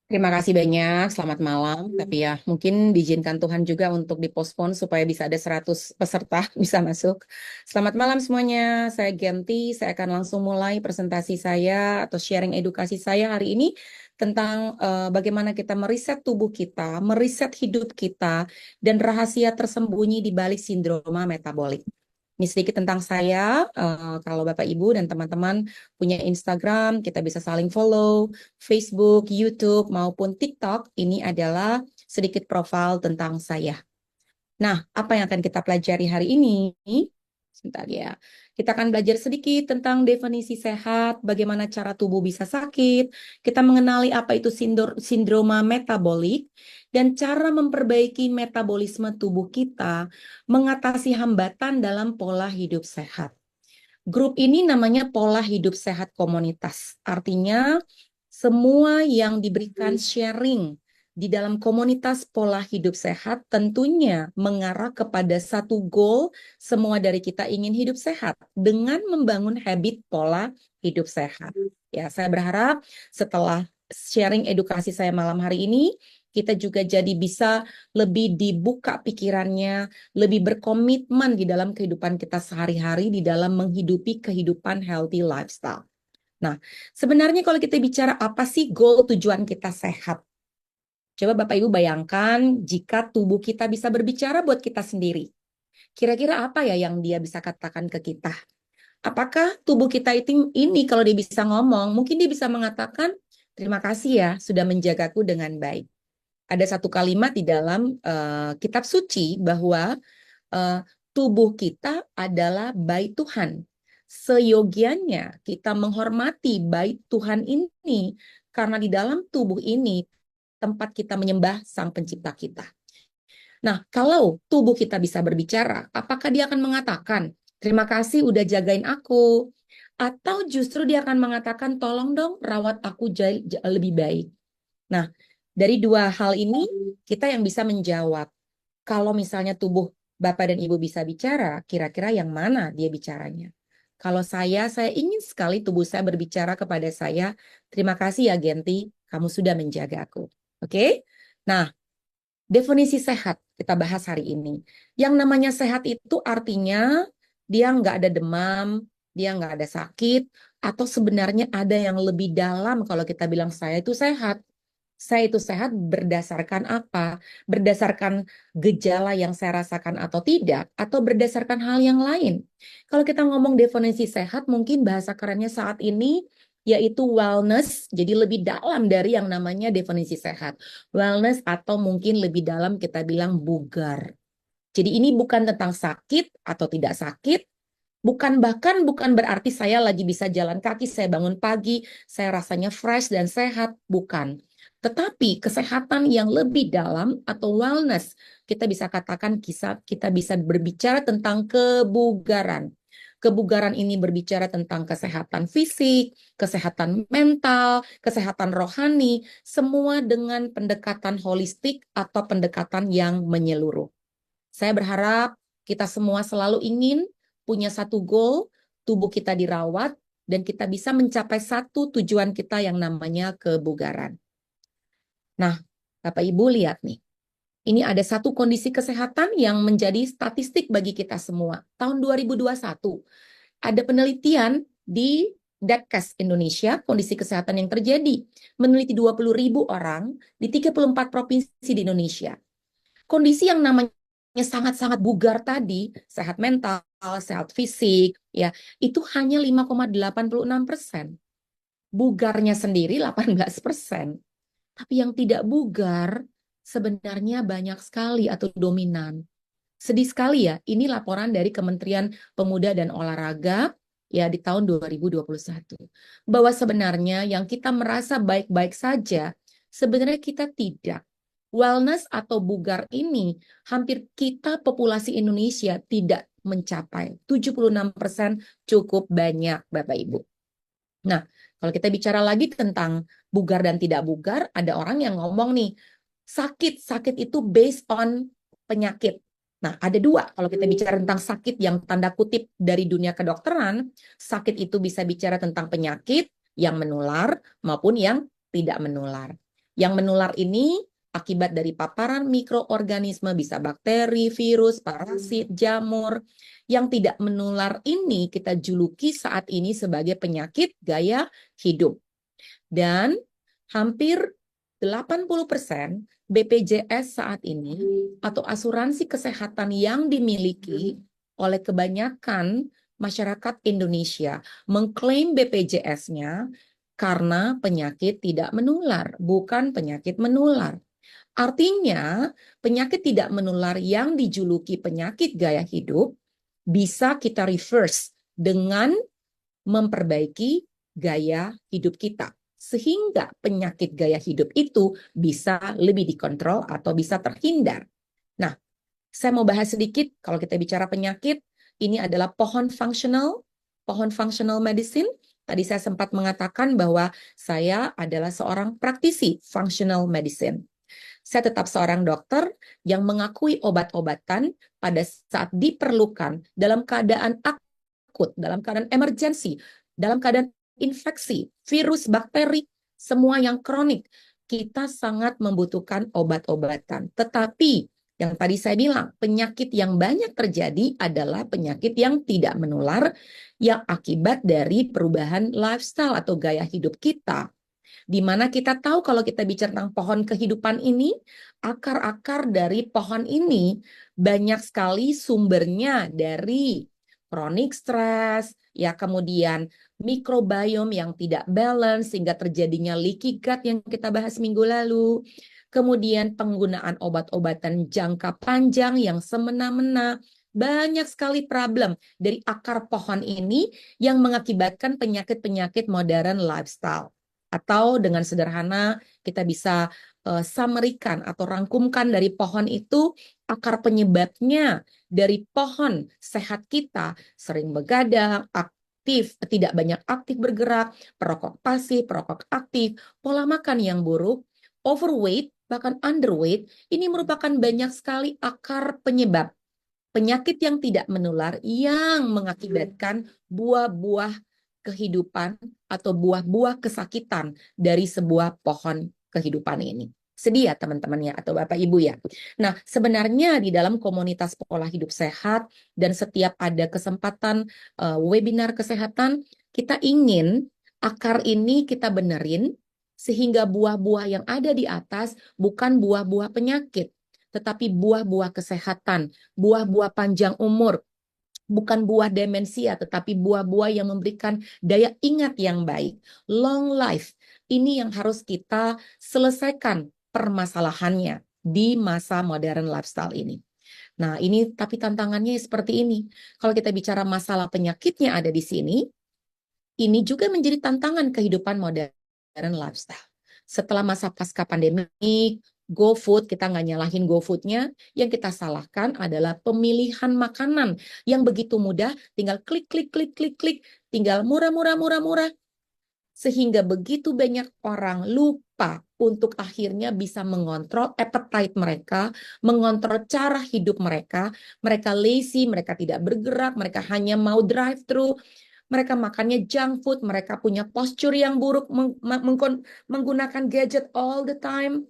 Terima kasih banyak, selamat malam. Tapi ya mungkin diizinkan Tuhan juga untuk dipospon supaya bisa ada 100 peserta bisa masuk. Selamat malam semuanya, saya Genti. Saya akan langsung mulai presentasi saya atau sharing edukasi saya hari ini tentang bagaimana kita meriset tubuh kita, meriset hidup kita, dan rahasia tersembunyi di balik sindroma metabolik. Ini sedikit tentang saya. Kalau Bapak Ibu dan teman-teman punya Instagram, kita bisa saling follow. Facebook, YouTube, maupun TikTok, ini adalah sedikit profil tentang saya. Nah, apa yang akan kita pelajari hari ini? Sebentar ya. Kita akan belajar sedikit tentang definisi sehat, bagaimana cara tubuh bisa sakit, kita mengenali apa itu sindroma metabolik, dan cara memperbaiki metabolisme tubuh kita, mengatasi hambatan dalam pola hidup sehat. Grup ini namanya pola hidup sehat komunitas. Artinya semua yang diberikan sharing di dalam komunitas pola hidup sehat tentunya mengarah kepada satu goal, semua dari kita ingin hidup sehat dengan membangun habit pola hidup sehat. Ya, saya berharap setelah sharing edukasi saya malam hari ini, kita juga jadi bisa lebih dibuka pikirannya, lebih berkomitmen di dalam kehidupan kita sehari-hari di dalam menghidupi kehidupan healthy lifestyle. Nah, sebenarnya kalau kita bicara apa sih goal tujuan kita sehat? Coba Bapak Ibu bayangkan jika tubuh kita bisa berbicara buat kita sendiri. Kira-kira apa ya yang dia bisa katakan ke kita? Apakah tubuh kita itu ini kalau dia bisa ngomong, mungkin dia bisa mengatakan, terima kasih ya sudah menjagaku dengan baik. Ada satu kalimat di dalam kitab suci bahwa eh, tubuh kita adalah bait Tuhan. Seyogianya kita menghormati bait Tuhan ini karena di dalam tubuh ini tempat kita menyembah Sang Pencipta kita. Nah, kalau tubuh kita bisa berbicara, apakah dia akan mengatakan, terima kasih udah jagain aku? Atau justru dia akan mengatakan, tolong dong rawat aku lebih baik. Nah, dari dua hal ini, kita yang bisa menjawab. Kalau misalnya tubuh Bapak dan Ibu bisa bicara, kira-kira yang mana dia bicaranya? Kalau saya ingin sekali tubuh saya berbicara kepada saya, terima kasih ya Genti, kamu sudah menjaga aku. Oke? Nah, definisi sehat kita bahas hari ini. Yang namanya sehat itu artinya dia nggak ada demam, dia nggak ada sakit, atau sebenarnya ada yang lebih dalam kalau kita bilang saya itu sehat. Saya itu sehat berdasarkan apa? Berdasarkan gejala yang saya rasakan atau tidak? Atau berdasarkan hal yang lain? Kalau kita ngomong definisi sehat, mungkin bahasa kerennya saat ini yaitu wellness, jadi lebih dalam dari yang namanya definisi sehat. Wellness atau mungkin lebih dalam kita bilang bugar. Jadi ini bukan tentang sakit atau tidak sakit, bukan berarti saya lagi bisa jalan kaki, saya bangun pagi, saya rasanya fresh dan sehat, bukan. Tetapi kesehatan yang lebih dalam atau wellness, kita bisa katakan kita bisa berbicara tentang kebugaran. Kebugaran ini berbicara tentang kesehatan fisik, kesehatan mental, kesehatan rohani, semua dengan pendekatan holistik atau pendekatan yang menyeluruh. Saya berharap kita semua selalu ingin punya satu goal, tubuh kita dirawat, dan kita bisa mencapai satu tujuan kita yang namanya kebugaran. Nah, Bapak Ibu lihat nih, ini ada satu kondisi kesehatan yang menjadi statistik bagi kita semua. Tahun 2021, ada penelitian di Depkes Indonesia, kondisi kesehatan yang terjadi, meneliti 20.000 orang di 34 provinsi di Indonesia. Kondisi yang namanya sangat-sangat bugar tadi, sehat mental, sehat fisik, ya, itu hanya 5,86%. Bugarnya sendiri 18%. Tapi yang tidak bugar sebenarnya banyak sekali atau dominan. Sedih sekali ya, ini laporan dari Kementerian Pemuda dan Olahraga ya di tahun 2021. Bahwa sebenarnya yang kita merasa baik-baik saja, sebenarnya kita tidak. Wellness atau bugar ini hampir kita populasi Indonesia tidak mencapai. 76% cukup banyak Bapak Ibu. Nah, kalau kita bicara lagi tentang bugar dan tidak bugar, ada orang yang ngomong nih, sakit itu based on penyakit. Nah, ada dua. Kalau kita bicara tentang sakit yang tanda kutip dari dunia kedokteran, sakit itu bisa bicara tentang penyakit yang menular maupun yang tidak menular. Yang menular ini akibat dari paparan mikroorganisme, bisa bakteri, virus, parasit, jamur. Yang tidak menular ini kita juluki saat ini sebagai penyakit gaya hidup. Dan hampir 80% BPJS saat ini atau asuransi kesehatan yang dimiliki oleh kebanyakan masyarakat Indonesia mengklaim BPJS-nya karena penyakit tidak menular, bukan penyakit menular. Artinya, penyakit tidak menular yang dijuluki penyakit gaya hidup bisa kita reverse dengan memperbaiki gaya hidup kita. Sehingga penyakit gaya hidup itu bisa lebih dikontrol atau bisa terhindar. Nah, saya mau bahas sedikit kalau kita bicara penyakit, ini adalah pohon functional medicine. Tadi saya sempat mengatakan bahwa saya adalah seorang praktisi functional medicine. Saya tetap seorang dokter yang mengakui obat-obatan pada saat diperlukan dalam keadaan akut, dalam keadaan emergensi, dalam keadaan infeksi, virus, bakteri, semua yang kronik. Kita sangat membutuhkan obat-obatan. Tetapi yang tadi saya bilang, penyakit yang banyak terjadi adalah penyakit yang tidak menular yang akibat dari perubahan lifestyle atau gaya hidup kita. Di mana kita tahu kalau kita bicara tentang pohon kehidupan ini, akar-akar dari pohon ini banyak sekali sumbernya dari chronic stress, ya kemudian mikrobiom yang tidak balance sehingga terjadinya leaky gut yang kita bahas minggu lalu. Kemudian penggunaan obat-obatan jangka panjang yang semena-mena. Banyak sekali problem dari akar pohon ini yang mengakibatkan penyakit-penyakit modern lifestyle. Atau dengan sederhana kita bisa summary-kan atau rangkumkan dari pohon itu akar penyebabnya dari pohon sehat kita sering begadang, aktif, tidak banyak aktif bergerak, perokok pasif, perokok aktif, pola makan yang buruk, overweight, bahkan underweight, ini merupakan banyak sekali akar penyebab penyakit yang tidak menular yang mengakibatkan buah-buah kehidupan atau buah-buah kesakitan dari sebuah pohon kehidupan ini. Sedih ya teman-teman ya atau Bapak Ibu ya. Nah, sebenarnya di dalam komunitas pola hidup sehat dan setiap ada kesempatan webinar kesehatan, kita ingin akar ini kita benerin sehingga buah-buah yang ada di atas bukan buah-buah penyakit, tetapi buah-buah kesehatan, buah-buah panjang umur, bukan buah demensia, tetapi buah-buah yang memberikan daya ingat yang baik. Long life, ini yang harus kita selesaikan permasalahannya di masa modern lifestyle ini. Nah, ini tapi tantangannya seperti ini. Kalau kita bicara masalah penyakitnya ada di sini, ini juga menjadi tantangan kehidupan modern lifestyle. Setelah masa pasca pandemik, GoFood, kita nggak nyalahin GoFood-nya, yang kita salahkan adalah pemilihan makanan yang begitu mudah, tinggal klik, klik, klik, klik, klik, tinggal murah, murah, murah, murah. Sehingga begitu banyak orang lupa untuk akhirnya bisa mengontrol appetite mereka, mengontrol cara hidup mereka. Mereka lazy, mereka tidak bergerak, mereka hanya mau drive-thru, mereka makannya junk food, mereka punya postur yang buruk, menggunakan gadget all the time.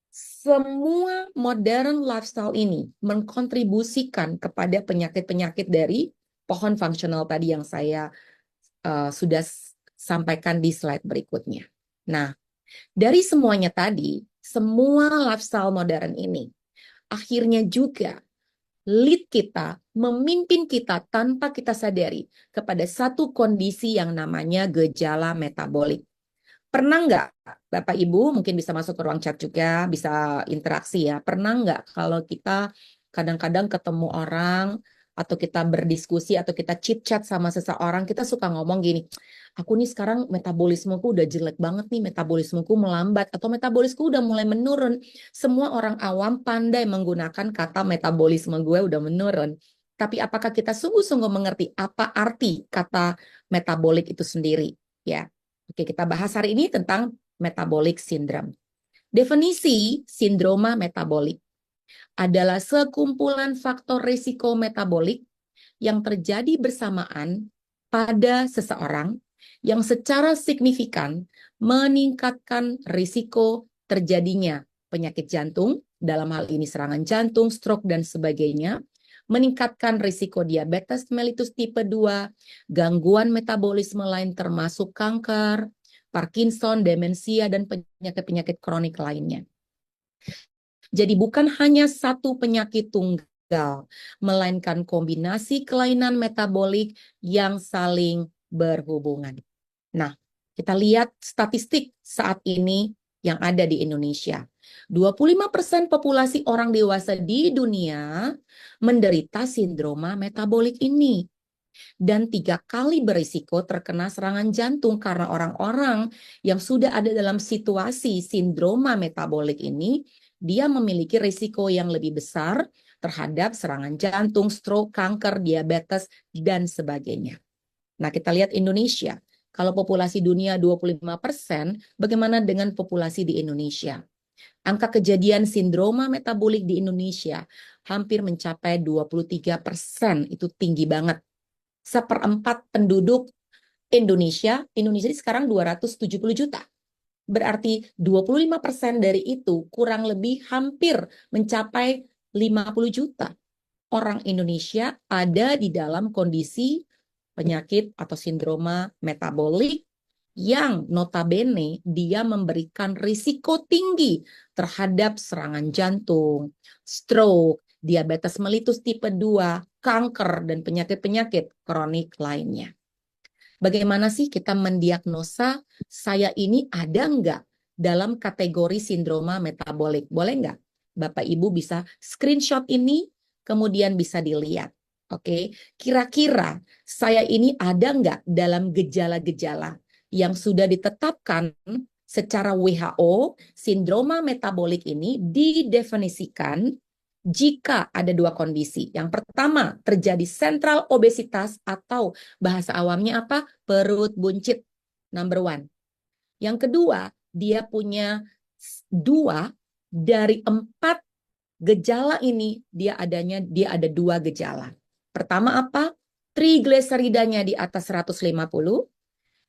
Semua modern lifestyle ini mengkontribusikan kepada penyakit-penyakit dari pohon fungsional tadi yang saya sudah sampaikan di slide berikutnya. Nah, dari semuanya tadi, semua lifestyle modern ini, akhirnya juga lead kita, memimpin kita tanpa kita sadari kepada satu kondisi yang namanya gejala metabolik. Pernah nggak, Bapak Ibu, mungkin bisa masuk ke ruang chat juga, bisa interaksi ya. Pernah nggak kalau kita kadang-kadang ketemu orang, atau kita berdiskusi, atau kita chit-chat sama seseorang, kita suka ngomong gini, aku nih sekarang metabolismeku udah jelek banget nih, metabolismeku melambat, atau metabolismeku udah mulai menurun. Semua orang awam pandai menggunakan kata metabolisme gue udah menurun. Tapi apakah kita sungguh-sungguh mengerti apa arti kata metabolik itu sendiri? Ya. Oke, kita bahas hari ini tentang metabolic syndrome. Definisi sindroma metabolik adalah sekumpulan faktor risiko metabolik yang terjadi bersamaan pada seseorang yang secara signifikan meningkatkan risiko terjadinya penyakit jantung, dalam hal ini serangan jantung, stroke, dan sebagainya, meningkatkan risiko diabetes mellitus tipe 2, gangguan metabolisme lain termasuk kanker, Parkinson, demensia, dan penyakit-penyakit kronik lainnya. Jadi bukan hanya satu penyakit tunggal, melainkan kombinasi kelainan metabolik yang saling berhubungan. Nah, kita lihat statistik saat ini yang ada di Indonesia. 25% populasi orang dewasa di dunia menderita sindroma metabolik ini. Dan 3 kali berisiko terkena serangan jantung karena orang-orang yang sudah ada dalam situasi sindroma metabolik ini, dia memiliki risiko yang lebih besar terhadap serangan jantung, stroke, kanker, diabetes, dan sebagainya. Nah, kita lihat Indonesia. Kalau populasi dunia 25%, bagaimana dengan populasi di Indonesia? Angka kejadian sindroma metabolik di Indonesia hampir mencapai 23%. Itu tinggi banget. 1/4 penduduk Indonesia sekarang 270 juta. Berarti 25% dari itu kurang lebih hampir mencapai 50 juta. Orang Indonesia ada di dalam kondisi penyakit atau sindroma metabolik yang notabene dia memberikan risiko tinggi terhadap serangan jantung, stroke, diabetes mellitus tipe 2, kanker, dan penyakit-penyakit kronik lainnya. Bagaimana sih kita mendiagnosa saya ini ada nggak dalam kategori sindroma metabolik? Boleh nggak? Bapak Ibu bisa screenshot ini, kemudian bisa dilihat. Oke, kira-kira saya ini ada nggak dalam gejala-gejala yang sudah ditetapkan secara WHO, sindroma metabolik ini didefinisikan jika ada 2 kondisi. Yang pertama, terjadi sentral obesitas atau bahasa awamnya apa? Perut buncit, number 1. Yang kedua, dia punya 2 dari 4 gejala ini, dia ada 2 gejala. Pertama apa? Trigliseridanya di atas 150,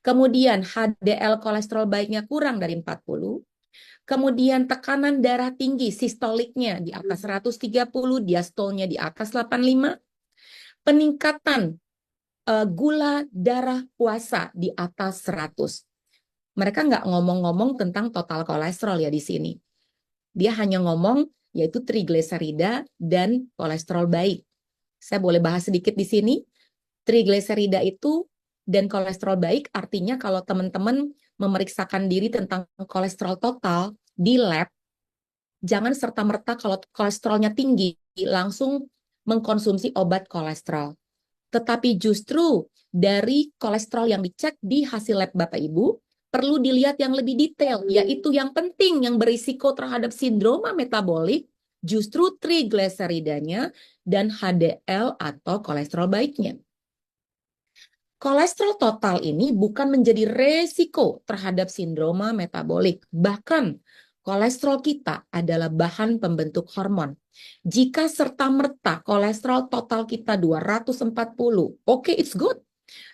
kemudian HDL kolesterol baiknya kurang dari 40, kemudian tekanan darah tinggi, sistoliknya di atas 130, diastolnya di atas 85, peningkatan gula darah puasa di atas 100. Mereka nggak ngomong-ngomong tentang total kolesterol ya di sini. Dia hanya ngomong yaitu trigliserida dan kolesterol baik. Saya boleh bahas sedikit di sini. Trigliserida itu dan kolesterol baik artinya kalau teman-teman memeriksakan diri tentang kolesterol total di lab, jangan serta-merta kalau kolesterolnya tinggi langsung mengkonsumsi obat kolesterol. Tetapi justru dari kolesterol yang dicek di hasil lab Bapak Ibu, perlu dilihat yang lebih detail, yaitu yang penting yang berisiko terhadap sindroma metabolik, justru trigliseridanya dan HDL atau kolesterol baiknya. Kolesterol total ini bukan menjadi resiko terhadap sindroma metabolik. Bahkan kolesterol kita adalah bahan pembentuk hormon. Jika serta-merta kolesterol total kita 240, oke, it's good.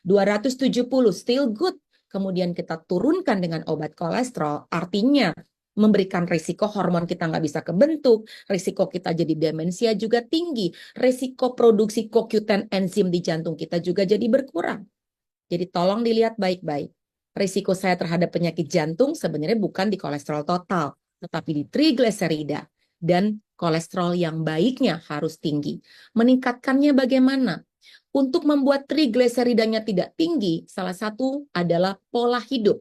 270 still good. Kemudian kita turunkan dengan obat kolesterol, artinya memberikan risiko hormon kita nggak bisa kebentuk, risiko kita jadi demensia juga tinggi, risiko produksi CoQ10 enzim di jantung kita juga jadi berkurang. Jadi tolong dilihat baik-baik. Risiko saya terhadap penyakit jantung sebenarnya bukan di kolesterol total, tetapi di trigliserida dan kolesterol yang baiknya harus tinggi. Meningkatkannya bagaimana? Untuk membuat trigliseridanya tidak tinggi, salah satu adalah pola hidup.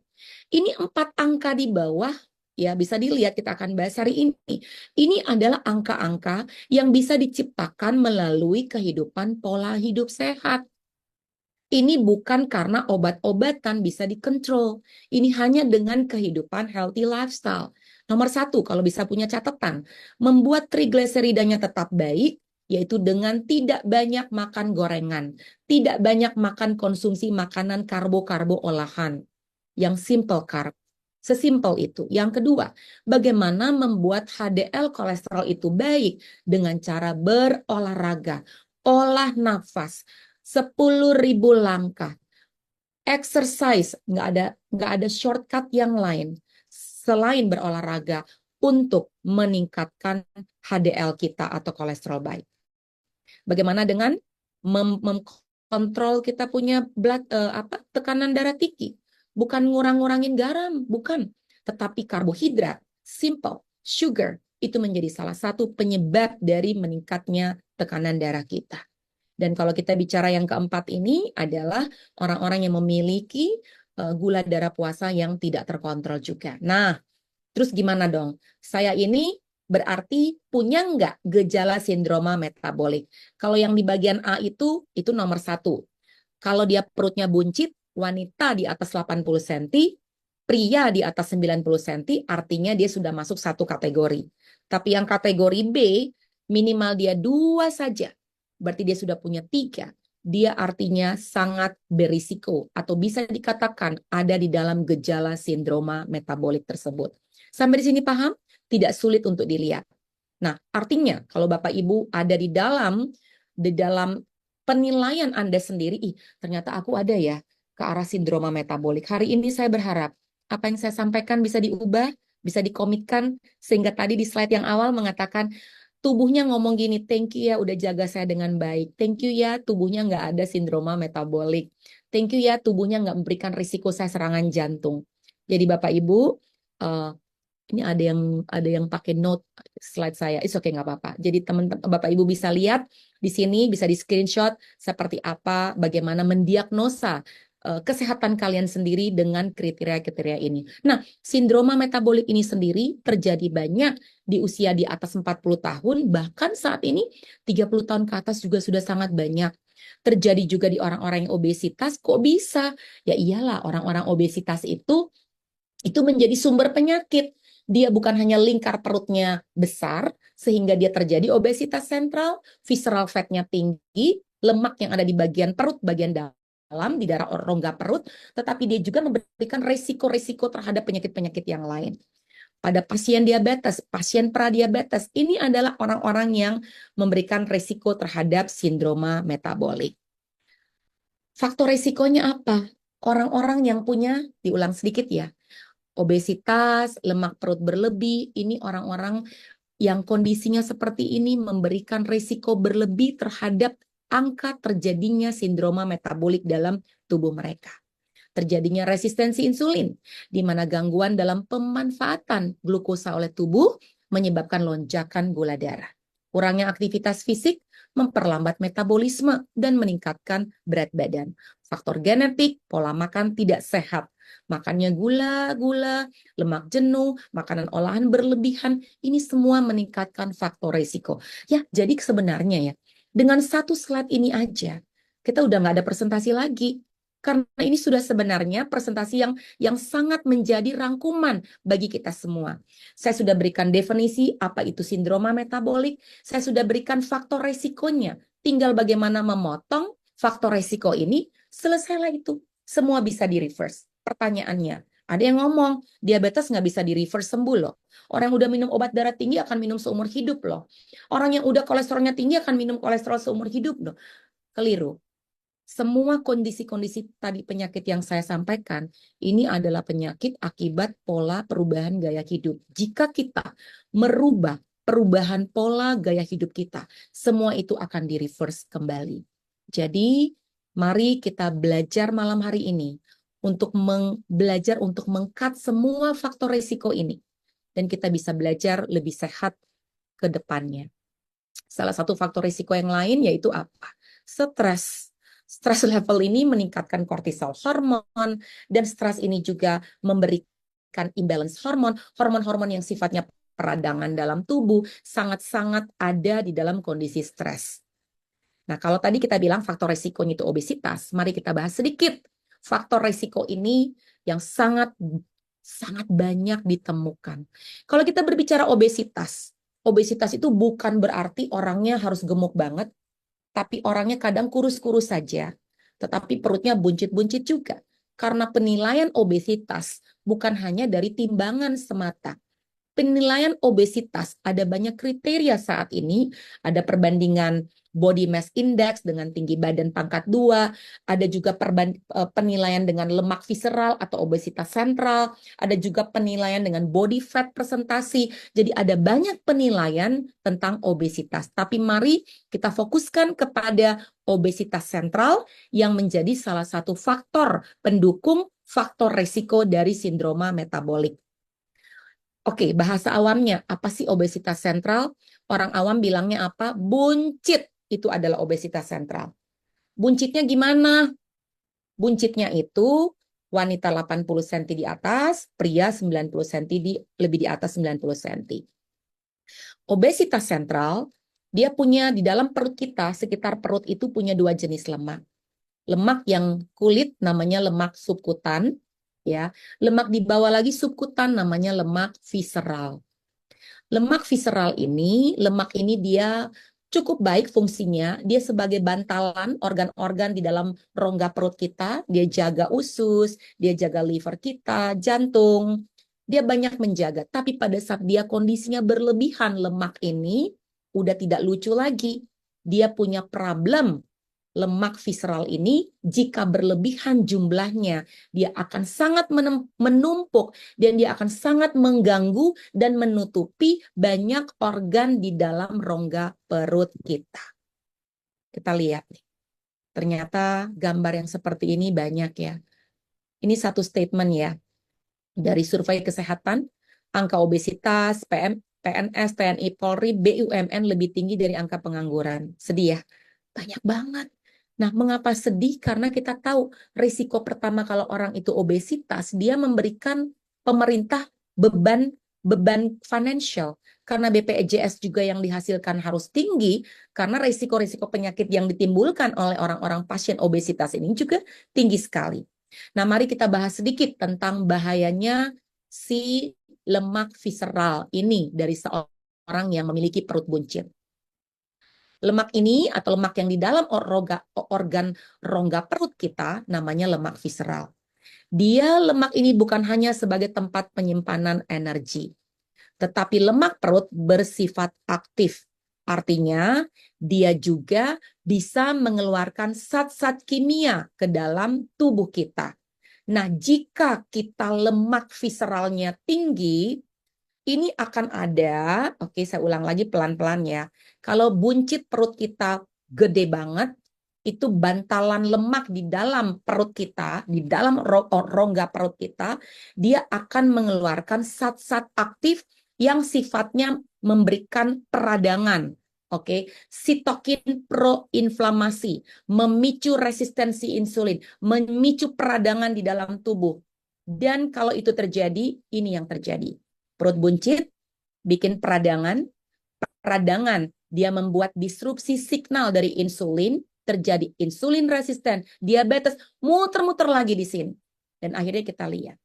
Ini 4 angka di bawah, ya bisa dilihat, kita akan bahas hari ini. Ini adalah angka-angka yang bisa diciptakan melalui kehidupan pola hidup sehat. Ini bukan karena obat-obatan bisa dikontrol. Ini hanya dengan kehidupan healthy lifestyle. Nomor 1, kalau bisa punya catatan, membuat trigliseridanya tetap baik, yaitu dengan tidak banyak makan gorengan, tidak banyak makan konsumsi makanan karbo-karbo olahan, yang simple carb. Sesimpel itu. Yang kedua, bagaimana membuat HDL kolesterol itu baik dengan cara berolahraga, olah nafas, 10.000 langkah, exercise, nggak ada shortcut yang lain. selain berolahraga untuk meningkatkan HDL kita atau kolesterol baik. Bagaimana dengan mengkontrol kita punya tekanan darah tinggi? Bukan ngurang-ngurangin garam, bukan. Tetapi karbohidrat, simple, sugar, itu menjadi salah satu penyebab dari meningkatnya tekanan darah kita. Dan kalau kita bicara yang keempat ini adalah orang-orang yang memiliki gula darah puasa yang tidak terkontrol juga. Nah, terus gimana dong? Saya ini berarti punya nggak gejala sindroma metabolik? Kalau yang di bagian A itu nomor 1. Kalau dia perutnya buncit, wanita di atas 80 cm, pria di atas 90 cm, artinya dia sudah masuk satu kategori. Tapi yang kategori B, minimal dia 2 saja. Berarti dia sudah punya 3. Dia artinya sangat berisiko atau bisa dikatakan ada di dalam gejala sindroma metabolik tersebut. Sampai di sini paham? Tidak sulit untuk dilihat. Nah, artinya kalau Bapak Ibu ada di dalam penilaian Anda sendiri, ternyata aku ada ya ke arah sindroma metabolik. Hari ini saya berharap apa yang saya sampaikan bisa diubah, bisa dikomitkan, sehingga tadi di slide yang awal mengatakan tubuhnya ngomong gini, thank you ya udah jaga saya dengan baik. Thank you ya tubuhnya nggak ada sindroma metabolik. Thank you ya tubuhnya nggak memberikan risiko saya serangan jantung. Jadi Bapak Ibu, ini ada yang pakai note slide saya. It's okay, nggak apa-apa. Jadi teman-teman Bapak Ibu bisa lihat di sini, bisa di screenshot seperti apa, bagaimana mendiagnosa kesehatan kalian sendiri dengan kriteria-kriteria ini. Nah, sindroma metabolik ini sendiri terjadi banyak di usia di atas 40 tahun, bahkan saat ini 30 tahun ke atas juga sudah sangat banyak. Terjadi juga di orang-orang yang obesitas. Kok bisa? Ya iyalah, orang-orang obesitas itu menjadi sumber penyakit. Dia bukan hanya lingkar perutnya besar, sehingga dia terjadi obesitas sentral, visceral fatnya tinggi, lemak yang ada di bagian perut, bagian dalam, di daerah rongga perut, tetapi dia juga memberikan resiko-resiko terhadap penyakit-penyakit yang lain. Pada pasien diabetes, pasien pradiabetes, ini adalah orang-orang yang memberikan resiko terhadap sindroma metabolik. Faktor resikonya apa? Orang-orang yang punya, diulang sedikit ya, obesitas, lemak perut berlebih, ini orang-orang yang kondisinya seperti ini memberikan risiko berlebih terhadap angka terjadinya sindroma metabolik dalam tubuh mereka. Terjadinya resistensi insulin, di mana gangguan dalam pemanfaatan glukosa oleh tubuh menyebabkan lonjakan gula darah. Kurangnya aktivitas fisik memperlambat metabolisme dan meningkatkan berat badan. Faktor genetik, pola makan tidak sehat, makannya gula, lemak jenuh, makanan olahan berlebihan, ini semua meningkatkan faktor risiko. Ya, jadi sebenarnya ya, dengan satu slide ini aja, kita udah nggak ada presentasi lagi. Karena ini sudah sebenarnya presentasi yang sangat menjadi rangkuman bagi kita semua. Saya sudah berikan definisi apa itu sindroma metabolik, saya sudah berikan faktor resikonya. Tinggal bagaimana memotong faktor resiko ini, selesailah itu. Semua bisa di-reverse. Pertanyaannya, ada yang ngomong, diabetes nggak bisa di-reverse sembuh loh. Orang yang udah minum obat darah tinggi akan minum seumur hidup loh. Orang yang udah kolesterolnya tinggi akan minum kolesterol seumur hidup loh. Keliru. Semua kondisi-kondisi tadi penyakit yang saya sampaikan, ini adalah penyakit akibat pola perubahan gaya hidup. Jika kita merubah perubahan pola gaya hidup kita, semua itu akan di-reverse kembali. Jadi, mari kita belajar malam hari ini untuk belajar untuk meng-cut semua faktor risiko ini. Dan kita bisa belajar lebih sehat ke depannya. Salah satu faktor risiko yang lain yaitu apa? Stres. Stres level ini meningkatkan kortisol hormon, dan stres ini juga memberikan imbalance hormon, hormon-hormon yang sifatnya peradangan dalam tubuh, sangat-sangat ada di dalam kondisi stres. Nah, kalau tadi kita bilang faktor risikonya itu obesitas, mari kita bahas sedikit faktor risiko ini yang sangat banyak ditemukan. Kalau kita berbicara obesitas itu bukan berarti orangnya harus gemuk banget, tapi orangnya kadang kurus-kurus saja, tetapi perutnya buncit-buncit juga. Karena penilaian obesitas bukan hanya dari timbangan semata, penilaian obesitas ada banyak kriteria saat ini. Ada perbandingan body mass index dengan tinggi badan pangkat 2, ada juga penilaian dengan lemak visceral atau obesitas sentral, ada juga penilaian dengan body fat presentasi. Jadi ada banyak penilaian tentang obesitas. Tapi mari kita fokuskan kepada obesitas sentral yang menjadi salah satu faktor pendukung faktor resiko dari sindroma metabolik. Oke, bahasa awamnya, apa sih obesitas sentral? Orang awam bilangnya apa? Buncit, itu adalah obesitas sentral. Buncitnya gimana? Buncitnya itu wanita 80 cm di atas, pria 90 cm lebih di atas 90 cm. Obesitas sentral, dia punya di dalam perut kita, sekitar perut itu punya dua jenis lemak. Lemak yang kulit namanya lemak subkutan, ya. Lemak di bawah lagi subkutan namanya lemak visceral. Lemak visceral ini, lemak ini dia cukup baik fungsinya. Dia sebagai bantalan organ-organ di dalam rongga perut kita. Dia jaga usus, dia jaga liver kita, jantung. Dia banyak menjaga. Tapi pada saat dia kondisinya berlebihan, lemak ini udah tidak lucu lagi. Dia punya problem. Lemak visceral ini jika berlebihan jumlahnya, dia akan sangat menumpuk dan dia akan sangat mengganggu dan menutupi banyak organ di dalam rongga perut kita. Kita lihat nih, ternyata gambar yang seperti ini banyak ya. Ini satu statement ya, dari survei kesehatan, angka obesitas, PNS, TNI, Polri, BUMN lebih tinggi dari angka pengangguran. Sedih ya, banyak banget. Nah, mengapa sedih? Karena kita tahu risiko pertama kalau orang itu obesitas, dia memberikan pemerintah beban financial. Karena BPJS juga yang dihasilkan harus tinggi, karena risiko-risiko penyakit yang ditimbulkan oleh orang-orang pasien obesitas ini juga tinggi sekali. Nah, mari kita bahas sedikit tentang bahayanya si lemak visceral ini dari seorang yang memiliki perut buncit. Lemak ini atau lemak yang di dalam organ rongga perut kita namanya lemak visceral. Dia lemak ini bukan hanya sebagai tempat penyimpanan energi, tetapi lemak perut bersifat aktif. Artinya dia juga bisa mengeluarkan zat-zat kimia ke dalam tubuh kita. Nah, jika kita lemak visceralnya tinggi, ini akan ada, oke saya ulang lagi pelan-pelan ya. Kalau buncit perut kita gede banget, itu bantalan lemak di dalam perut kita, di dalam rongga perut kita, dia akan mengeluarkan zat-zat aktif yang sifatnya memberikan peradangan. Oke, sitokin proinflamasi, memicu resistensi insulin, memicu peradangan di dalam tubuh. Dan kalau itu terjadi, ini yang terjadi. Perut buncit, bikin peradangan. Peradangan, dia membuat disrupsi signal dari insulin, terjadi insulin resisten, diabetes, muter-muter lagi di sini. Dan akhirnya kita lihat,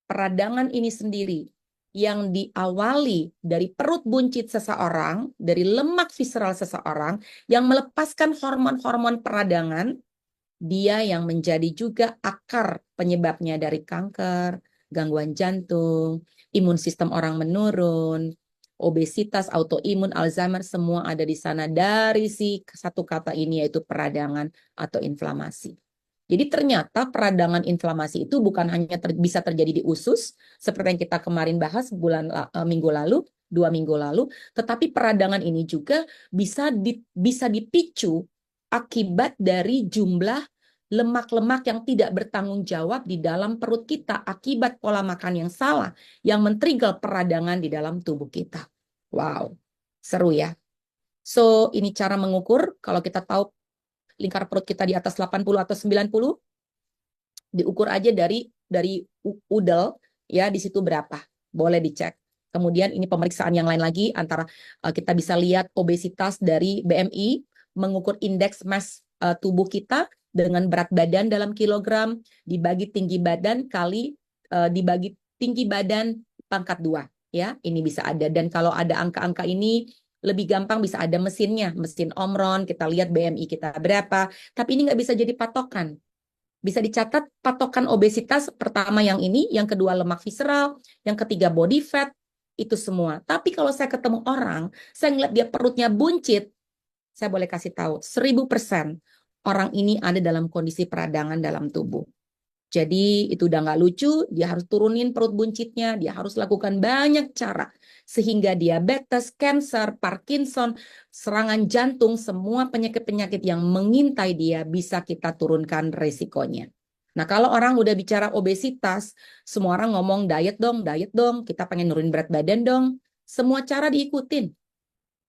peradangan ini sendiri yang diawali dari perut buncit seseorang, dari lemak visceral seseorang, yang melepaskan hormon-hormon peradangan, dia yang menjadi juga akar penyebabnya dari kanker, gangguan jantung, imun sistem orang menurun, obesitas, autoimun, Alzheimer, semua ada di sana dari si satu kata ini yaitu peradangan atau inflamasi. Jadi ternyata peradangan inflamasi itu bukan hanya bisa terjadi di usus, seperti yang kita kemarin bahas minggu lalu, 2 minggu lalu, tetapi peradangan ini juga bisa dipicu akibat dari jumlah lemak-lemak yang tidak bertanggung jawab di dalam perut kita akibat pola makan yang salah yang men-trigger peradangan di dalam tubuh kita. Wow, seru ya. So, ini cara mengukur kalau kita tahu lingkar perut kita di atas 80 atau 90, diukur aja dari udel ya, di situ berapa. Boleh dicek. Kemudian ini pemeriksaan yang lain lagi antara kita bisa lihat obesitas dari BMI, mengukur indeks mass tubuh kita dengan berat badan dalam kilogram dibagi tinggi badan kali dibagi tinggi badan pangkat 2 ya. Ini bisa ada, dan kalau ada angka-angka ini lebih gampang bisa ada mesinnya, mesin Omron, kita lihat BMI kita berapa, tapi ini nggak bisa jadi patokan. Bisa dicatat patokan obesitas pertama yang ini, yang kedua lemak visceral, yang ketiga body fat, itu semua. Tapi kalau saya ketemu orang, saya ngeliat dia perutnya buncit, saya boleh kasih tahu 1000% orang ini ada dalam kondisi peradangan dalam tubuh. Jadi itu udah nggak lucu, dia harus turunin perut buncitnya, dia harus lakukan banyak cara. Sehingga diabetes, kanker, Parkinson, serangan jantung, semua penyakit-penyakit yang mengintai dia bisa kita turunkan resikonya. Nah kalau orang udah bicara obesitas, semua orang ngomong diet dong, kita pengen nurunin berat badan dong. Semua cara diikutin.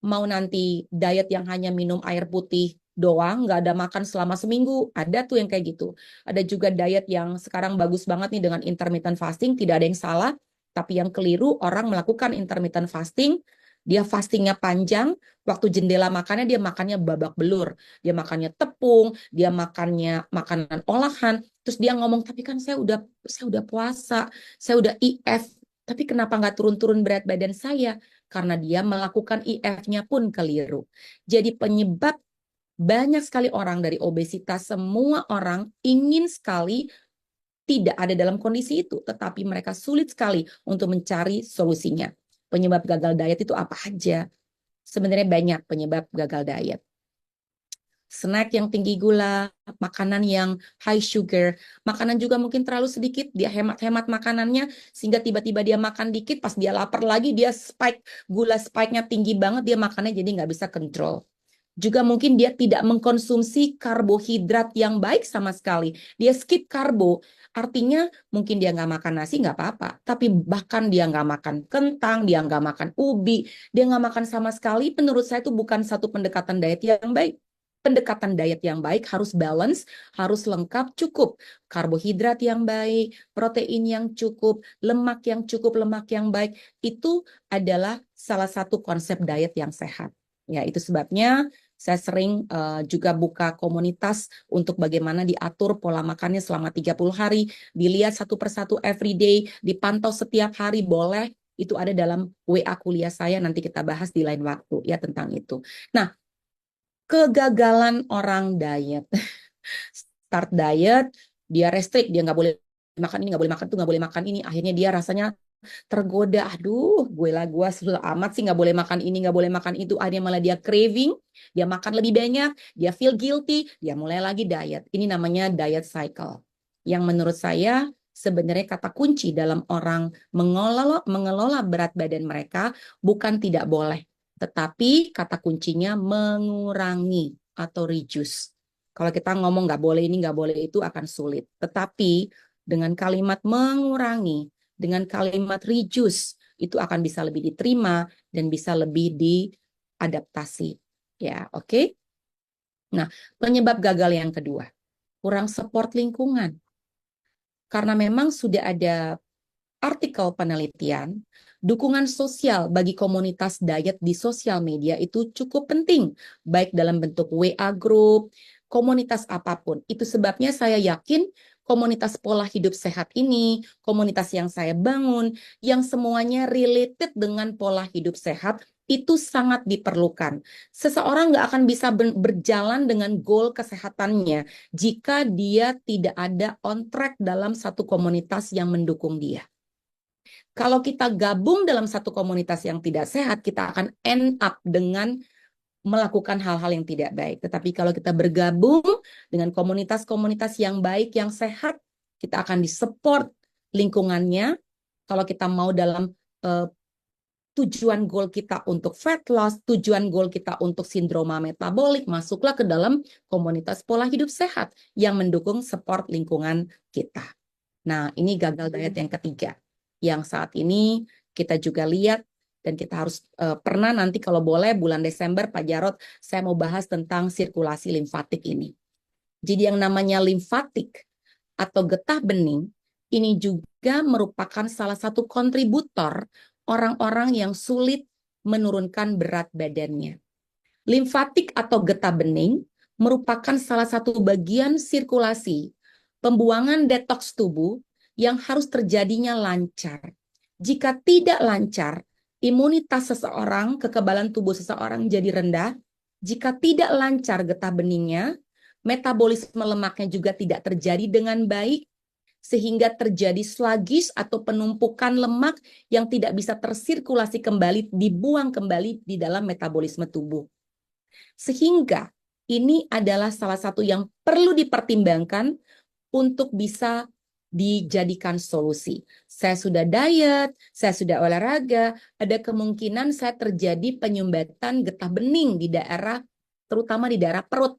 Mau nanti diet yang hanya minum air putih doang, nggak ada makan selama seminggu. Ada tuh yang kayak gitu. Ada juga diet yang sekarang bagus banget nih dengan intermittent fasting, tidak ada yang salah. Tapi yang keliru, orang melakukan intermittent fasting, dia fastingnya panjang, waktu jendela makannya dia makannya babak belur. Dia makannya tepung, dia makannya makanan olahan, terus dia ngomong, tapi kan saya udah puasa, saya udah IF, tapi kenapa nggak turun-turun berat badan saya? Karena dia melakukan IF-nya pun keliru. Jadi penyebab banyak sekali orang dari obesitas, semua orang ingin sekali tidak ada dalam kondisi itu, tetapi mereka sulit sekali untuk mencari solusinya. Penyebab gagal diet itu apa aja? Sebenarnya banyak penyebab gagal diet. Snack yang tinggi gula, makanan yang high sugar, makanan juga mungkin terlalu sedikit, dia hemat-hemat makanannya, sehingga tiba-tiba dia makan dikit, pas dia lapar lagi, dia gula spike-nya tinggi banget, dia makannya jadi nggak bisa kontrol. Juga mungkin dia tidak mengkonsumsi karbohidrat yang baik sama sekali. Dia skip karbo, artinya mungkin dia nggak makan nasi nggak apa-apa. Tapi bahkan dia nggak makan kentang, dia nggak makan ubi, dia nggak makan sama sekali. Menurut saya itu bukan satu pendekatan diet yang baik. Pendekatan diet yang baik harus balance, harus lengkap, cukup. Karbohidrat yang baik, protein yang cukup, lemak yang cukup, lemak yang baik. Itu adalah salah satu konsep diet yang sehat. Ya, itu sebabnya saya sering juga buka komunitas untuk bagaimana diatur pola makannya selama 30 hari, dilihat satu persatu everyday, dipantau setiap hari boleh, itu ada dalam WA kuliah saya, nanti kita bahas di lain waktu ya tentang itu. Nah, kegagalan orang diet. Start diet, dia restrict, dia nggak boleh makan ini, nggak boleh makan itu, nggak boleh makan ini. Akhirnya dia rasanya tergoda, aduh gue sudah amat sih nggak boleh makan ini, nggak boleh makan itu. Akhirnya malah dia craving, dia makan lebih banyak, dia feel guilty, dia mulai lagi diet. Ini namanya diet cycle. Yang menurut saya sebenarnya kata kunci dalam orang mengelola berat badan mereka bukan tidak boleh, tetapi kata kuncinya mengurangi atau reduce. Kalau kita ngomong nggak boleh ini, nggak boleh itu akan sulit. Tetapi dengan kalimat mengurangi, dengan kalimat reduce, itu akan bisa lebih diterima dan bisa lebih diadaptasi. Ya, oke. Nah, penyebab gagal yang kedua, kurang support lingkungan. Karena memang sudah ada artikel penelitian, dukungan sosial bagi komunitas diet di sosial media itu cukup penting, baik dalam bentuk WA group, komunitas apapun. Itu sebabnya saya yakin komunitas pola hidup sehat ini, komunitas yang saya bangun, yang semuanya related dengan pola hidup sehat, itu sangat diperlukan. Seseorang nggak akan bisa berjalan dengan goal kesehatannya jika dia tidak ada on track dalam satu komunitas yang mendukung dia. Kalau kita gabung dalam satu komunitas yang tidak sehat, kita akan end up dengan melakukan hal-hal yang tidak baik. Tetapi kalau kita bergabung dengan komunitas-komunitas yang baik, yang sehat, kita akan disupport lingkungannya. Kalau kita mau dalam tujuan goal kita untuk fat loss, tujuan goal kita untuk sindroma metabolik, masuklah ke dalam komunitas pola hidup sehat yang mendukung support lingkungan kita. Nah, ini gagal diet yang ketiga. Yang saat ini kita juga lihat dan kita harus pernah nanti kalau boleh bulan Desember Pak Jarod saya mau bahas tentang sirkulasi limfatik ini. Jadi yang namanya limfatik atau getah bening ini juga merupakan salah satu kontributor orang-orang yang sulit menurunkan berat badannya. Limfatik atau getah bening merupakan salah satu bagian sirkulasi pembuangan detoks tubuh yang harus terjadinya lancar. Jika tidak lancar, imunitas seseorang, kekebalan tubuh seseorang jadi rendah. Jika tidak lancar getah beningnya, metabolisme lemaknya juga tidak terjadi dengan baik. sehingga terjadi sluggish atau penumpukan lemak yang tidak bisa tersirkulasi kembali, dibuang kembali di dalam metabolisme tubuh. Sehingga ini adalah salah satu yang perlu dipertimbangkan untuk bisa dijadikan solusi. Saya sudah diet, saya sudah olahraga, ada kemungkinan saya terjadi penyumbatan getah bening di daerah, terutama di daerah perut.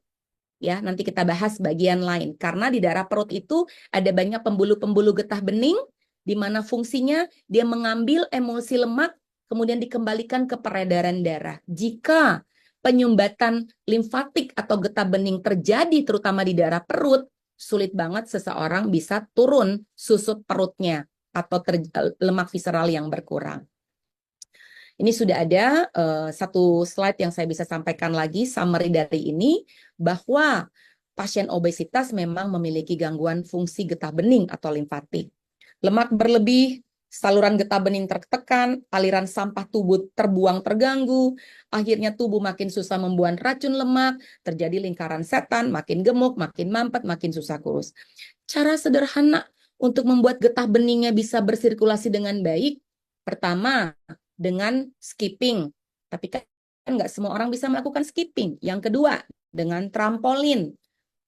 Ya, nanti kita bahas bagian lain. Karena di daerah perut itu ada banyak pembuluh-pembuluh getah bening, di mana fungsinya dia mengambil emulsi lemak, kemudian dikembalikan ke peredaran darah. Jika penyumbatan limfatik atau getah bening terjadi terutama di daerah perut, sulit banget seseorang bisa turun susut perutnya atau lemak visceral yang berkurang. Ini sudah ada satu slide yang saya bisa sampaikan lagi, summary dari ini, bahwa pasien obesitas memang memiliki gangguan fungsi getah bening atau limfatik. Lemak berlebih, saluran getah bening tertekan, aliran sampah tubuh terbuang terganggu, akhirnya tubuh makin susah membuang racun lemak, terjadi lingkaran setan, makin gemuk, makin mampet, makin susah kurus. Cara sederhana untuk membuat getah beningnya bisa bersirkulasi dengan baik, pertama, dengan skipping. Tapi kan nggak semua orang bisa melakukan skipping. Yang kedua, dengan trampolin.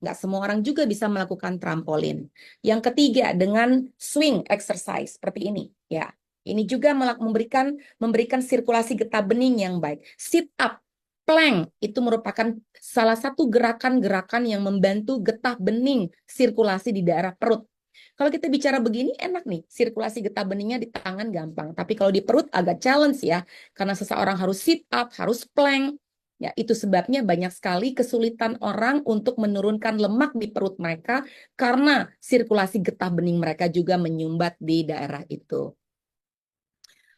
Nggak semua orang juga bisa melakukan trampolin. Yang ketiga, dengan swing exercise seperti ini. Ya, ini juga memberikan sirkulasi getah bening yang baik. Sit up, plank itu merupakan salah satu gerakan-gerakan yang membantu getah bening sirkulasi di daerah perut. Kalau kita bicara begini enak nih, sirkulasi getah beningnya di tangan gampang. Tapi kalau di perut agak challenge ya, karena seseorang harus sit up, harus plank. Ya, itu sebabnya banyak sekali kesulitan orang untuk menurunkan lemak di perut mereka karena sirkulasi getah bening mereka juga menyumbat di daerah itu.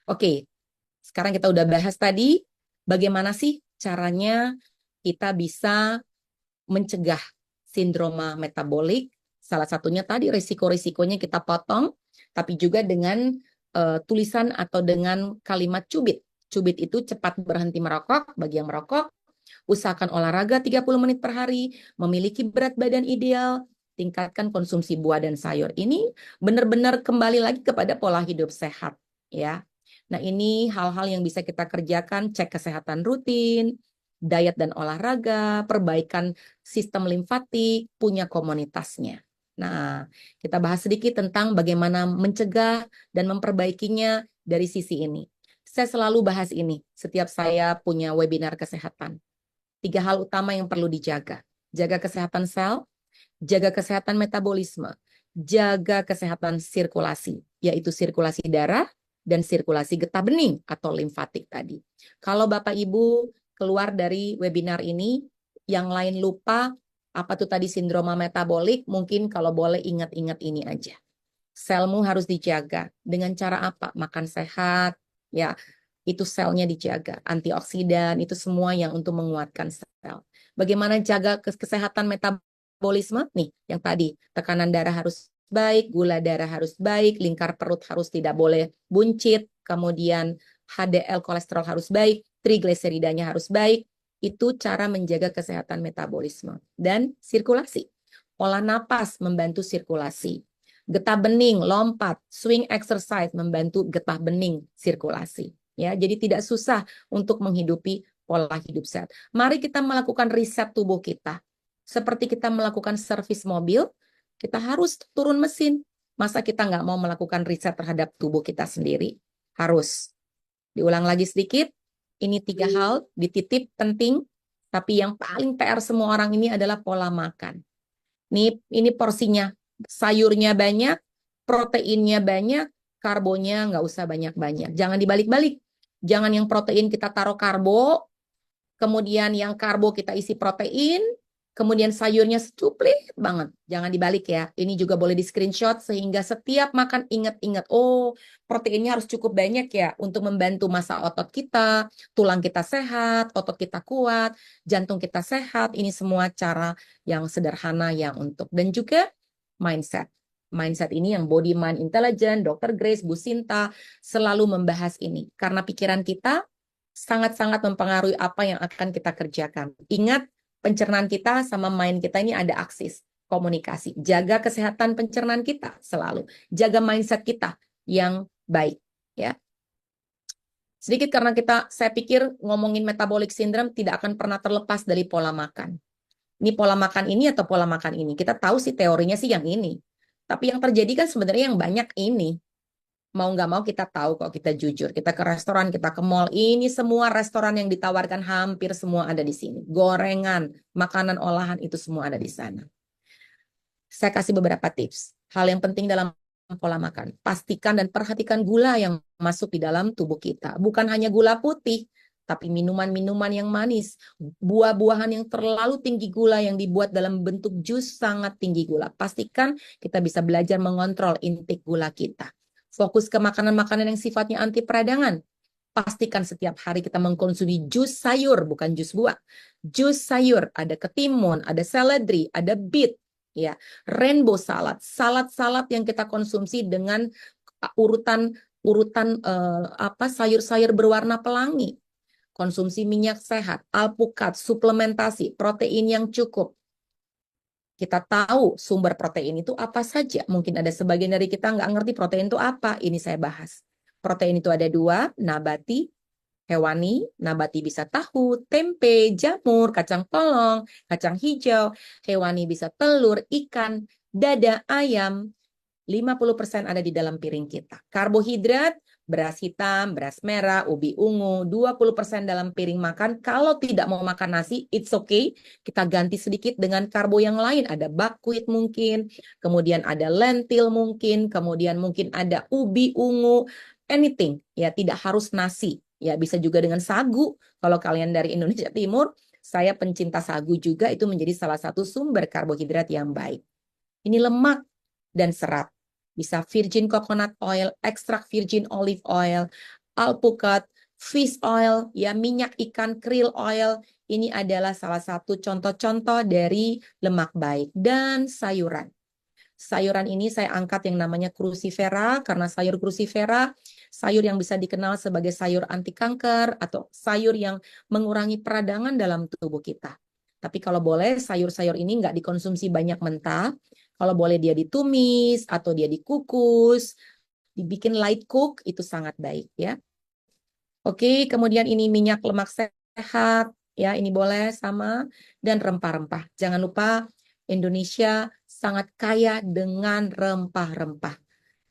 Oke, sekarang kita udah bahas tadi bagaimana sih caranya kita bisa mencegah sindroma metabolik. Salah satunya tadi risiko-risikonya kita potong, tapi juga dengan tulisan atau dengan kalimat cubit. Cubit itu cepat berhenti merokok bagi yang merokok, usahakan olahraga 30 menit per hari, memiliki berat badan ideal, tingkatkan konsumsi buah dan sayur. Ini benar-benar kembali lagi kepada pola hidup sehat, ya. Nah, ini hal-hal yang bisa kita kerjakan, cek kesehatan rutin, diet dan olahraga, perbaikan sistem limfatik, punya komunitasnya. Nah, kita bahas sedikit tentang bagaimana mencegah dan memperbaikinya dari sisi ini. Saya selalu bahas ini setiap saya punya webinar kesehatan. 3 hal utama yang perlu dijaga. Jaga kesehatan sel, jaga kesehatan metabolisme, jaga kesehatan sirkulasi, yaitu sirkulasi darah dan sirkulasi getah bening atau limfatik tadi. Kalau Bapak Ibu keluar dari webinar ini, yang lain lupa, apa tuh tadi sindroma metabolik, mungkin kalau boleh ingat-ingat ini aja. Selmu harus dijaga. Dengan cara apa? Makan sehat, ya, itu selnya dijaga. Antioksidan, itu semua yang untuk menguatkan sel. Bagaimana jaga kesehatan metabolisme? Nih, yang tadi, tekanan darah harus baik, gula darah harus baik, lingkar perut harus tidak boleh buncit, kemudian HDL kolesterol harus baik, trigliseridanya harus baik. Itu cara menjaga kesehatan metabolisme. Dan sirkulasi. Olah napas membantu sirkulasi. Getah bening, lompat, swing exercise membantu getah bening sirkulasi. Ya, jadi tidak susah untuk menghidupi pola hidup sehat. Mari kita melakukan riset tubuh kita. Seperti kita melakukan servis mobil, kita harus turun mesin. Masa kita nggak mau melakukan riset terhadap tubuh kita sendiri? Harus. Diulang lagi sedikit. Ini 3 hal dititip penting. Tapi yang paling PR semua orang ini adalah pola makan. Ini porsinya. Sayurnya banyak, proteinnya banyak, karbonya nggak usah banyak-banyak. Jangan dibalik-balik. Jangan yang protein kita taruh karbo, kemudian yang karbo kita isi protein, kemudian sayurnya secuplik banget. Jangan dibalik ya. Ini juga boleh di screenshot sehingga setiap makan ingat-ingat, oh proteinnya harus cukup banyak ya untuk membantu massa otot kita, tulang kita sehat, otot kita kuat, jantung kita sehat. Ini semua cara yang sederhana yang untuk. Dan juga mindset. Mindset ini yang Body Mind Intelligence, Dr. Grace, Bu Sinta selalu membahas ini. Karena pikiran kita sangat-sangat mempengaruhi apa yang akan kita kerjakan. Ingat, pencernaan kita sama mind kita ini ada aksis. komunikasi. Jaga kesehatan pencernaan kita selalu. Jaga mindset kita yang baik. Ya. Sedikit karena saya pikir ngomongin metabolic syndrome tidak akan pernah terlepas dari pola makan. Ini pola makan ini atau pola makan ini. Kita tahu sih teorinya sih yang ini. Tapi yang terjadi kan sebenarnya yang banyak ini. Mau nggak mau kita tahu kok, kita jujur. Kita ke restoran, kita ke mall. Ini semua restoran yang ditawarkan hampir semua ada di sini. Gorengan, makanan olahan itu semua ada di sana. Saya kasih beberapa tips. Hal yang penting dalam pola makan. Pastikan dan perhatikan gula yang masuk di dalam tubuh kita. Bukan hanya gula putih, tapi minuman-minuman yang manis. Buah-buahan yang terlalu tinggi gula yang dibuat dalam bentuk jus sangat tinggi gula. Pastikan kita bisa belajar mengontrol intake gula kita. Fokus ke makanan-makanan yang sifatnya anti peradangan. Pastikan setiap hari kita mengkonsumsi jus sayur, bukan jus buah. Jus sayur, ada ketimun, ada seledri, ada beet, ya, rainbow salad, salad-salad yang kita konsumsi dengan urutan sayur-sayur berwarna pelangi. Konsumsi minyak sehat, alpukat, suplementasi, protein yang cukup. Kita tahu sumber protein itu apa saja. Mungkin ada sebagian dari kita nggak ngerti protein itu apa. Ini saya bahas. Protein itu ada dua, nabati, hewani. Nabati bisa tahu, tempe, jamur, kacang polong, kacang hijau. Hewani bisa telur, ikan, dada, ayam. 50% ada di dalam piring kita. Karbohidrat, beras hitam, beras merah, ubi ungu, 20% dalam piring makan. Kalau tidak mau makan nasi, it's okay. Kita ganti sedikit dengan karbo yang lain. Ada buckwheat mungkin, kemudian ada lentil mungkin, kemudian mungkin ada ubi ungu, anything. Ya, tidak harus nasi. Ya, bisa juga dengan sagu. Kalau kalian dari Indonesia Timur, saya pencinta sagu juga, itu menjadi salah satu sumber karbohidrat yang baik. Ini lemak dan serat. Bisa virgin coconut oil, ekstrak virgin olive oil, alpukat, fish oil, ya minyak ikan krill oil. Ini adalah salah satu contoh-contoh dari lemak baik. Dan sayuran. Sayuran ini saya angkat yang namanya crucifera, karena sayur crucifera, sayur yang bisa dikenal sebagai sayur anti kanker, atau sayur yang mengurangi peradangan dalam tubuh kita. Tapi kalau boleh, sayur-sayur ini nggak dikonsumsi banyak mentah. Kalau boleh dia ditumis atau dia dikukus, dibikin light cook, itu sangat baik ya. Oke, kemudian ini minyak lemak sehat, ya ini boleh sama, dan rempah-rempah. Jangan lupa Indonesia sangat kaya dengan rempah-rempah.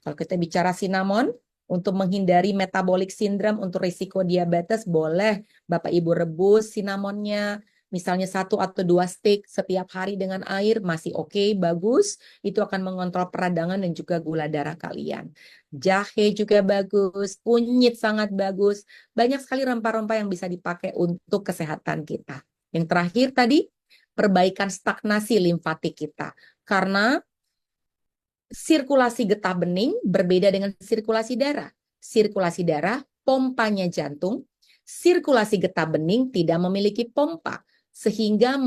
Kalau kita bicara cinnamon, untuk menghindari metabolic syndrome, untuk risiko diabetes, boleh Bapak Ibu rebus cinnamonnya, misalnya 1 atau 2 stick setiap hari dengan air, masih oke, bagus. Itu akan mengontrol peradangan dan juga gula darah kalian. Jahe juga bagus, kunyit sangat bagus. Banyak sekali rempah-rempah yang bisa dipakai untuk kesehatan kita. Yang terakhir tadi, perbaikan stagnasi limfatik kita. Karena sirkulasi getah bening berbeda dengan sirkulasi darah. Sirkulasi darah, pompanya jantung. Sirkulasi getah bening tidak memiliki pompa, sehingga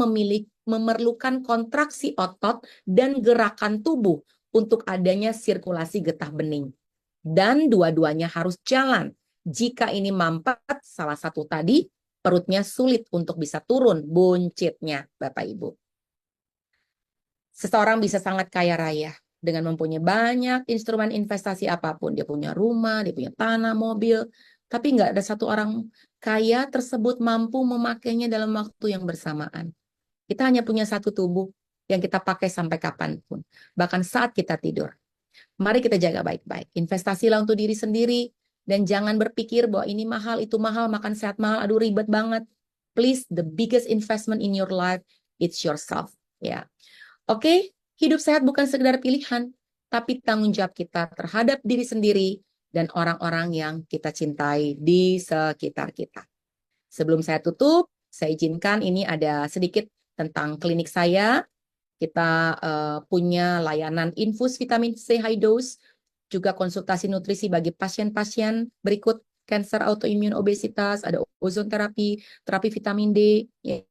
memerlukan kontraksi otot dan gerakan tubuh untuk adanya sirkulasi getah bening. Dan dua-duanya harus jalan. Jika ini mampet, salah satu tadi, perutnya sulit untuk bisa turun buncitnya, Bapak Ibu. Seseorang bisa sangat kaya raya dengan mempunyai banyak instrumen investasi apapun. Dia punya rumah, dia punya tanah, mobil, tapi nggak ada satu orang kaya tersebut mampu memakainya dalam waktu yang bersamaan. Kita hanya punya satu tubuh yang kita pakai sampai kapanpun, bahkan saat kita tidur. Mari kita jaga baik-baik. Investasilah untuk diri sendiri, dan jangan berpikir bahwa ini mahal, itu mahal, makan sehat mahal, aduh ribet banget. Please, the biggest investment in your life, it's yourself. Ya. Oke, hidup sehat bukan sekedar pilihan, tapi tanggung jawab kita terhadap diri sendiri dan orang-orang yang kita cintai di sekitar kita. Sebelum saya tutup, saya izinkan ini ada sedikit tentang klinik saya. Kita punya layanan infus vitamin C high dose, juga konsultasi nutrisi bagi pasien-pasien berikut kanker autoimun obesitas, ada ozon terapi, terapi vitamin D, ya,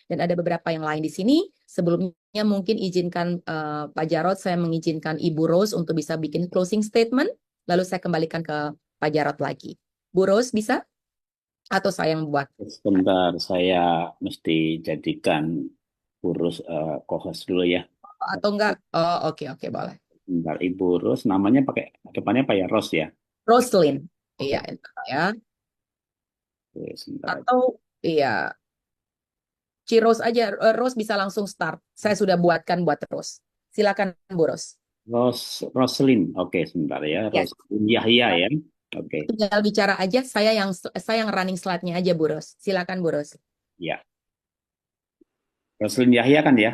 dan ada beberapa yang lain di sini. Sebelumnya mungkin izinkan Pak Jarod, saya mengizinkan Ibu Rose untuk bisa bikin closing statement, lalu saya kembalikan ke Pak Jarod lagi. Bu Rose bisa? Atau saya yang buat? Sebentar, saya mesti jadikan urus co-host dulu ya. atau enggak? Oh, oke oke boleh. Bentar, Ibu Ros, namanya pakai depannya apa ya? Ros ya? Roslyn. Iya, Oke, ya. oke, sebentar aja. Atau iya, Ciros aja. Rose bisa langsung start. Saya sudah buatkan buat Rose. Silakan Bu Rose. Roslin, oke, sebentar ya. Ya, Roslin Yahya ya. Oke, tinggal bicara aja. Saya yang running slide-nya aja Bu Rose. Silakan Bu Rose. ya. Roslin Yahya kan ya?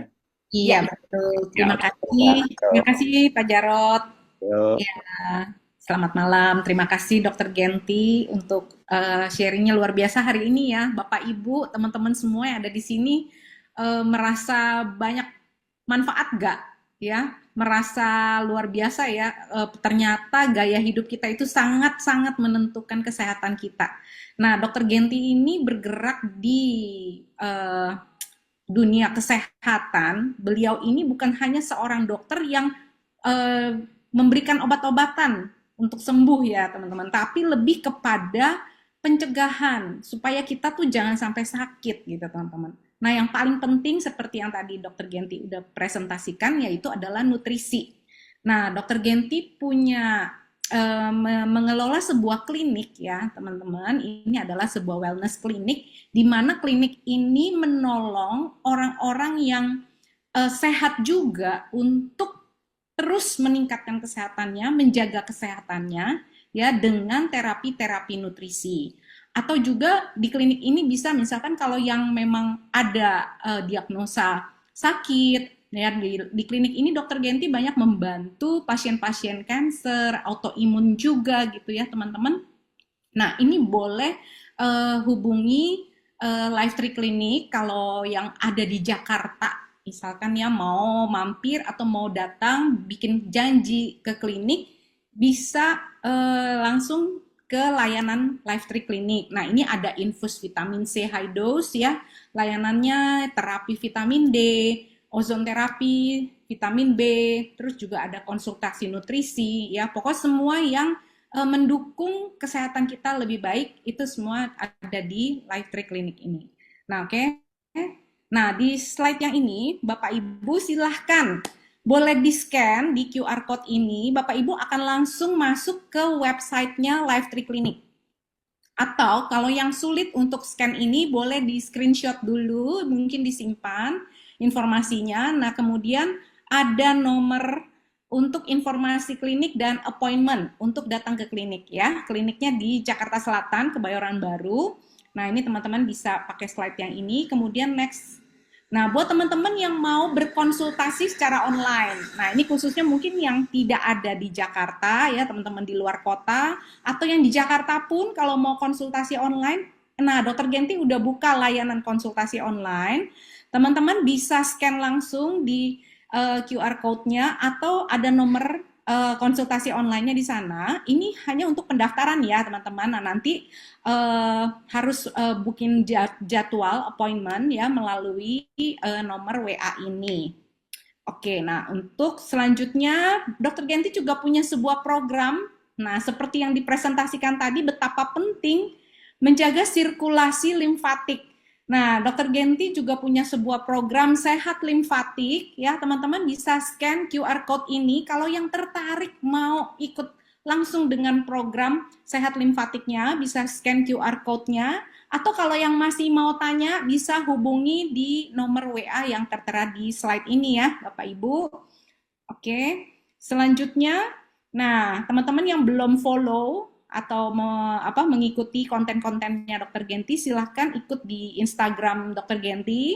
Iya, Ya, betul. Ya, Terima oke. kasih. Terima kasih Pak Jarot. Yuk. Ya, selamat malam. Terima kasih Dokter Genti untuk sharingnya luar biasa hari ini ya. Bapak, Ibu, teman-teman semua yang ada di sini merasa banyak manfaat gak? Ya, merasa luar biasa ya. Ternyata gaya hidup kita itu sangat-sangat menentukan kesehatan kita. Nah, Dokter Genti ini bergerak di eh, dunia kesehatan. Beliau ini bukan hanya seorang dokter yang memberikan obat-obatan untuk sembuh ya teman-teman, tapi lebih kepada pencegahan supaya kita tuh jangan sampai sakit gitu teman-teman. Nah yang paling penting seperti yang tadi Dokter Genti udah presentasikan yaitu adalah nutrisi. Nah Dokter Genti punya mengelola sebuah klinik ya teman-teman. Ini adalah sebuah wellness klinik di mana klinik ini menolong orang-orang yang sehat juga untuk terus meningkatkan kesehatannya, menjaga kesehatannya ya dengan terapi-terapi nutrisi. Atau juga di klinik ini bisa misalkan kalau yang memang ada diagnosa sakit ya di klinik ini Dokter Genti banyak membantu pasien-pasien kanker, autoimun juga gitu ya teman-teman. Nah, ini boleh hubungi Life Tree Clinic kalau yang ada di Jakarta. Misalkan ya mau mampir atau mau datang bikin janji ke klinik bisa langsung ke layanan Life Tree Clinic. Nah, ini ada infus vitamin C high dose ya. Layanannya terapi vitamin D, ozon terapi, vitamin B, terus juga ada konsultasi nutrisi ya. Pokoknya semua yang mendukung kesehatan kita lebih baik itu semua ada di Life Tree Clinic ini. Nah, oke. Nah, di slide yang ini Bapak Ibu silahkan boleh di-scan di QR code ini, Bapak Ibu akan langsung masuk ke websitenya Life Tree Clinic. Atau kalau yang sulit untuk scan ini boleh di screenshot dulu, mungkin disimpan informasinya. Nah, kemudian ada nomor untuk informasi klinik dan appointment untuk datang ke klinik ya. Kliniknya di Jakarta Selatan, Kebayoran Baru. Nah, ini teman-teman bisa pakai slide yang ini. Kemudian next. Nah, buat teman-teman yang mau berkonsultasi secara online. Nah, ini khususnya mungkin yang tidak ada di Jakarta ya, teman-teman di luar kota atau yang di Jakarta pun kalau mau konsultasi online. Nah, Dokter Genti udah buka layanan konsultasi online. Teman-teman bisa scan langsung di QR code-nya atau ada nomor konsultasi online-nya di sana. Ini hanya untuk pendaftaran ya, teman-teman. Nah, nanti harus booking jadwal appointment ya melalui nomor WA ini. Oke, nah untuk selanjutnya Dokter Genti juga punya sebuah program. Nah, seperti yang dipresentasikan tadi betapa penting menjaga sirkulasi limfatik. Nah, Dokter Genti juga punya sebuah program sehat limfatik ya, teman-teman bisa scan QR code ini kalau yang tertarik mau ikut langsung dengan program sehat limfatiknya bisa scan QR code-nya atau kalau yang masih mau tanya bisa hubungi di nomor WA yang tertera di slide ini ya Bapak Ibu. Oke, selanjutnya, nah teman-teman yang belum follow atau mengikuti konten-kontennya Dokter Genti silahkan ikut di Instagram Dokter Genti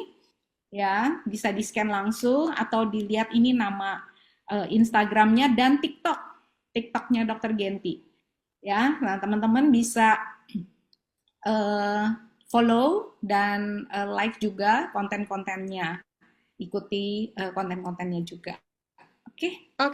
ya bisa di scan langsung atau dilihat ini nama Instagramnya dan TikToknya Dokter Genti ya. Nah teman-teman bisa uh, follow dan like juga konten-kontennya, ikuti konten-kontennya juga. Oke. oke.